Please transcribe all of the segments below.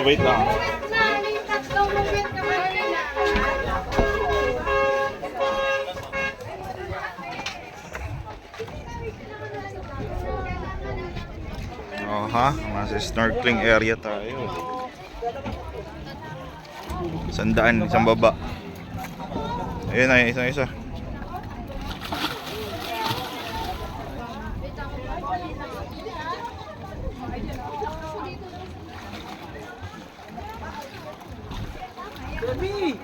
Wait lang. Oh ha, nasa snorkeling area tayo. Sandaan, isang baba. Ayun na, isa. Gabi!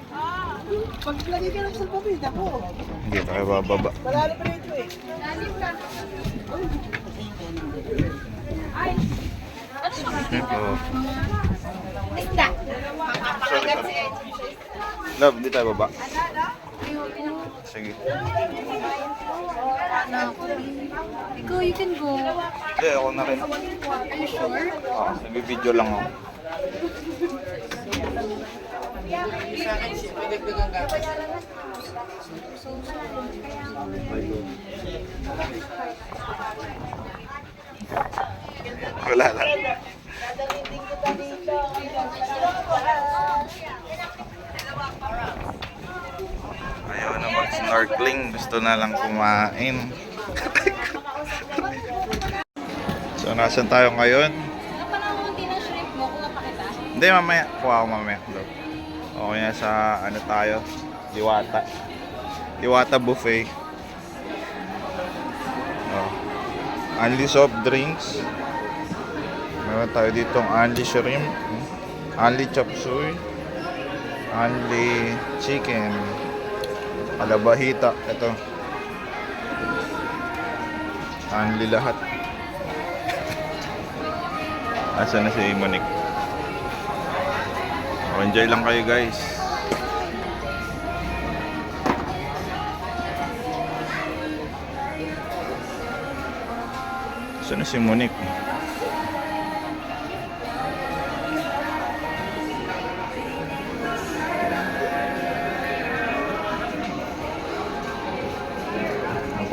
Paglagay ka lang sa pabi, dako. Hindi tayo bababa. Malalim pa rito eh. Ito. Isda. Love, hindi tayo baba. Sige. Ikaw, you can go. Hindi, ako na rin. Are you sure? Nag-video lang ako. Wala lang. Ayaw na mag-snorkeling. Gusto na lang kumain. So, nasan tayo ngayon? Napanahon din ang shrimp mo, kuha pa kita. Hindi, mamaya. Kuha ako mamaya. Okay na sa ano tayo? Diwata. Diwata buffet. Oh. Only soft drinks. Meron tayo ditong only shrimp. Only chop suey. Only chicken. Kalabahita. Ito. Only lahat. Asa na si Monique? Enjoy lang kayo guys. Asa na si Monique?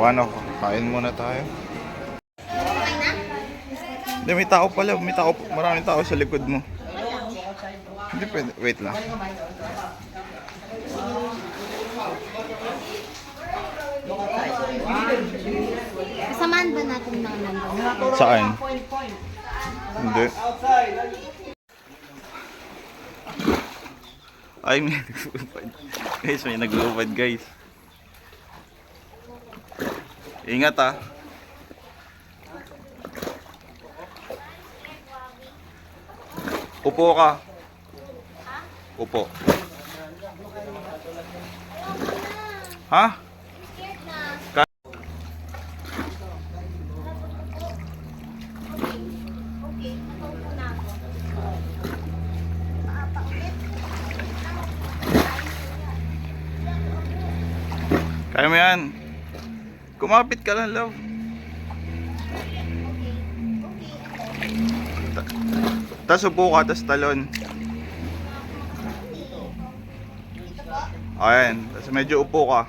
Paano? Kain muna tayo. Hindi, may tao pala. May tao. Maraming tao sa likod mo. Hindi pwede. Wait lang. Kasamaan ba natin ng number? Saan? Hindi. Ay, may nag-upad. Guys, may nag-upad guys. Ingat ah. Upo ka. Upo. Ha? Kaya mo yan. Kumapit ka lang, love. Tapos upo ka, tapos talon. Ayan, tapos medyo upo ka.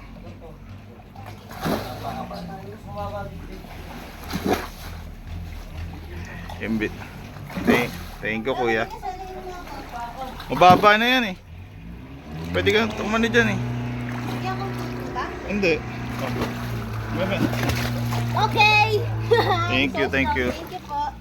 Imbit. Thank you, kuya. Mababa na yan eh. Pwede kang tumano dyan eh. Hindi. Okay! Thank you, thank you. Thank you po.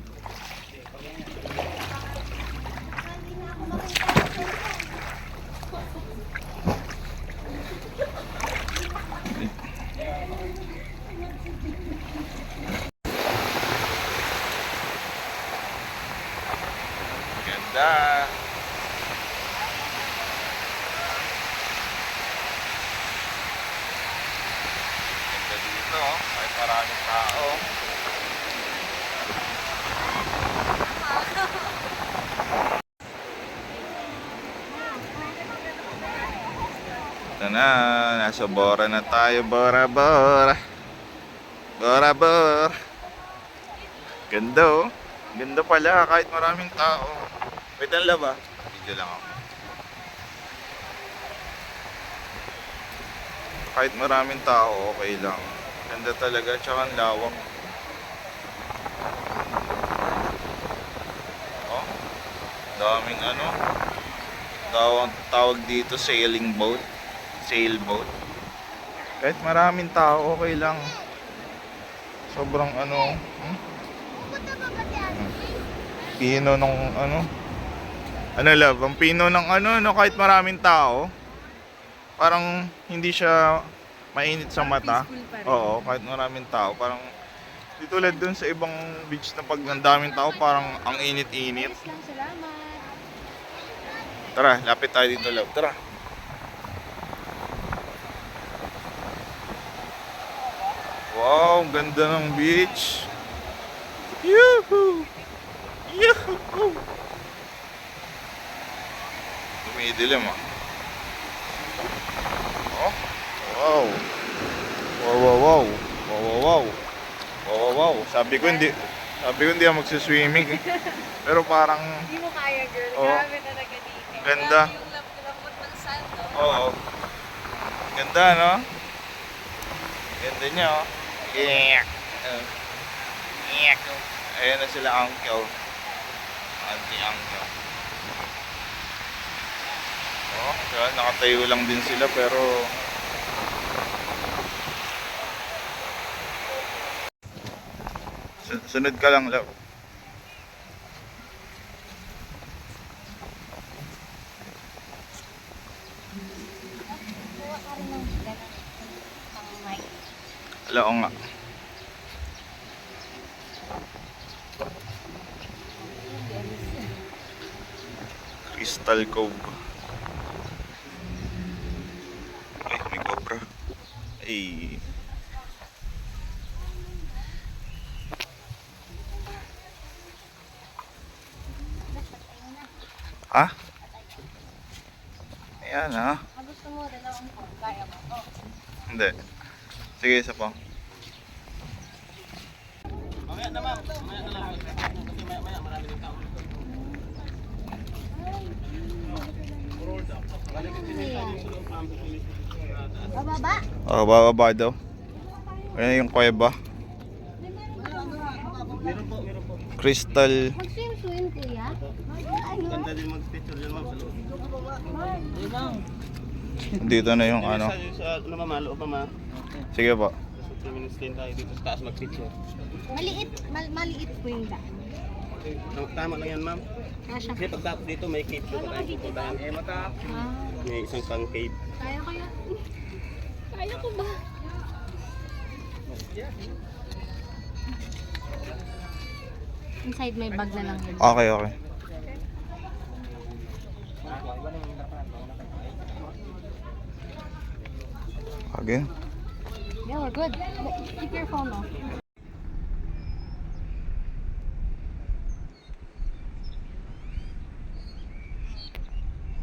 Ganda. Ganda dito, oh. Ay maraming tao. Ito na, nasa Bora na tayo. Bora, Bora. Bora, Bora. Ganda oh. Ganda pala kahit maraming tao. Wait lang love ah. Video lang ako. Kahit maraming tao, okay lang. Ganda talaga, tsaka ang lawak. Oh, daming ano. Tawag dito sailing boat. Sailboat. Kahit maraming tao, okay lang. Sobrang ano. Pino nung ano. Ano love, ang pino ng ano, no, kahit maraming tao. Parang hindi siya mainit sa mata. Oo, kahit maraming tao. Parang di tulad dun sa ibang beach na pag ang daming tao, parang ang init-init. Yes lang, salamat. Tara, lapit tayo dito love. Tara. Wow, ganda ng beach. Yuhu! Yuhu! Dumidilim ah. Oh, wow. Wow, wow, wow. Wow, wow, wow. Wow, wow, wow. Sabi ko hindi ako magsiswimming eh. Pero parang Hindi mo kaya, girl. Oo. Grabe talaga dito. Ganda. Grabe yung lambot ng sand, no? oo. Ganda no? Ganda niya oh. Yeah. Yeah. Ayan na sila uncle. Auntie uncle. Oh, diba? Nakatayo lang din sila pero sunod ka lang love. Kuha ka rin ng ganun. Pang mic. Ala, oo nga. Crystal Cove. Ay, may cobra. Ay. Ha? Ayan ha. Gusto mo, dalawang po. Kaya mo. Oh. Hindi. Sige, isa pa. Bababa. Oh, bababa daw. Ayan yung kuweba. Crystal. Mag-swim-swim, kuya. Ano? Ganda din mag-picture dyan, ma'am, sa loob. Dito na yung ano. Sa ano, ma'am, loob, ma'am. Sige po. Sa 2 minutes din tayo dito sa taas mag-picture. Maliit po yung daan. Tama lang yan, ma'am. Kasha. Kasi pagtapos dito, may cave doon tayo pupuntahan. Ah, May isang pang cave. kaya ko yan. Kaya ko ba? Inside may bag na lang yun. Okay, okay. Again. Yeah, we're good. Keep your phone off.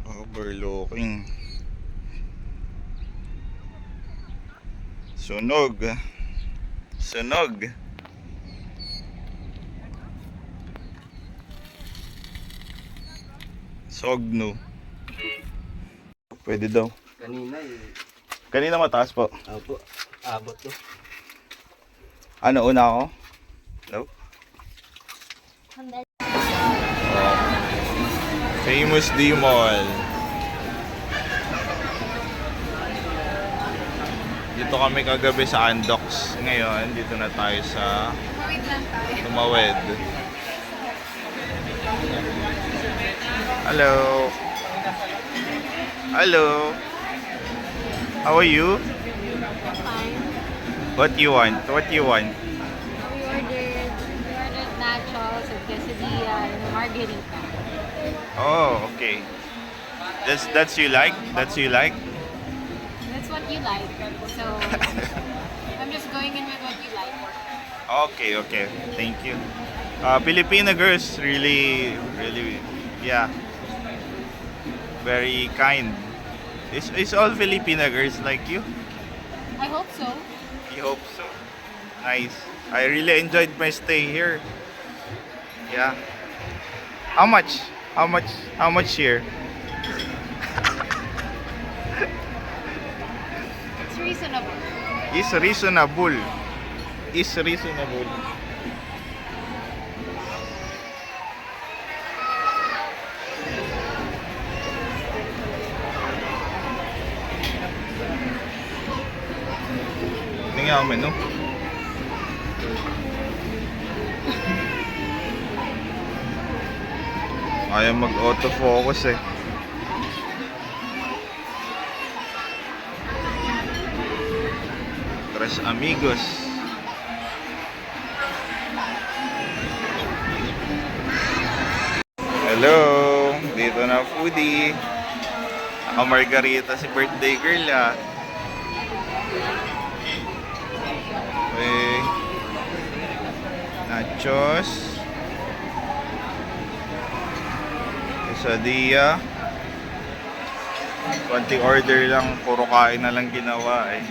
Overlooking. Sunog. Sunog. Sogno. Pwede daw. Kanina Kanina mataas po. Opo, abot to. Ano, una ako? No? Famous D Mall. Dito kami kagabi sa Andox. Ngayon, dito na tayo sa Wait lang tayo. Tumawid. Hello. Hello. How are you? Fine. What you want? What you want? We ordered nachos and quesadilla and margarita. Oh, okay. That's you like? That's you like? That's what you like. So, I'm just going in with what you like. Okay, okay. Thank you. Filipino girls really, yeah, very kind. It's all Filipino girls like you. I hope so. I hope so. Nice. I really enjoyed my stay here. Yeah. How much? How much here? It's reasonable. Is reasonable. Is reasonable. Tingnan ang menu. Ayaw mag-autofocus eh. Tres amigos. Hello, dito na foodie. Ako Margarita, si birthday girl ah. Okay. Nachos. Quesadilla. Konting order lang, puro kain na lang ginawa eh.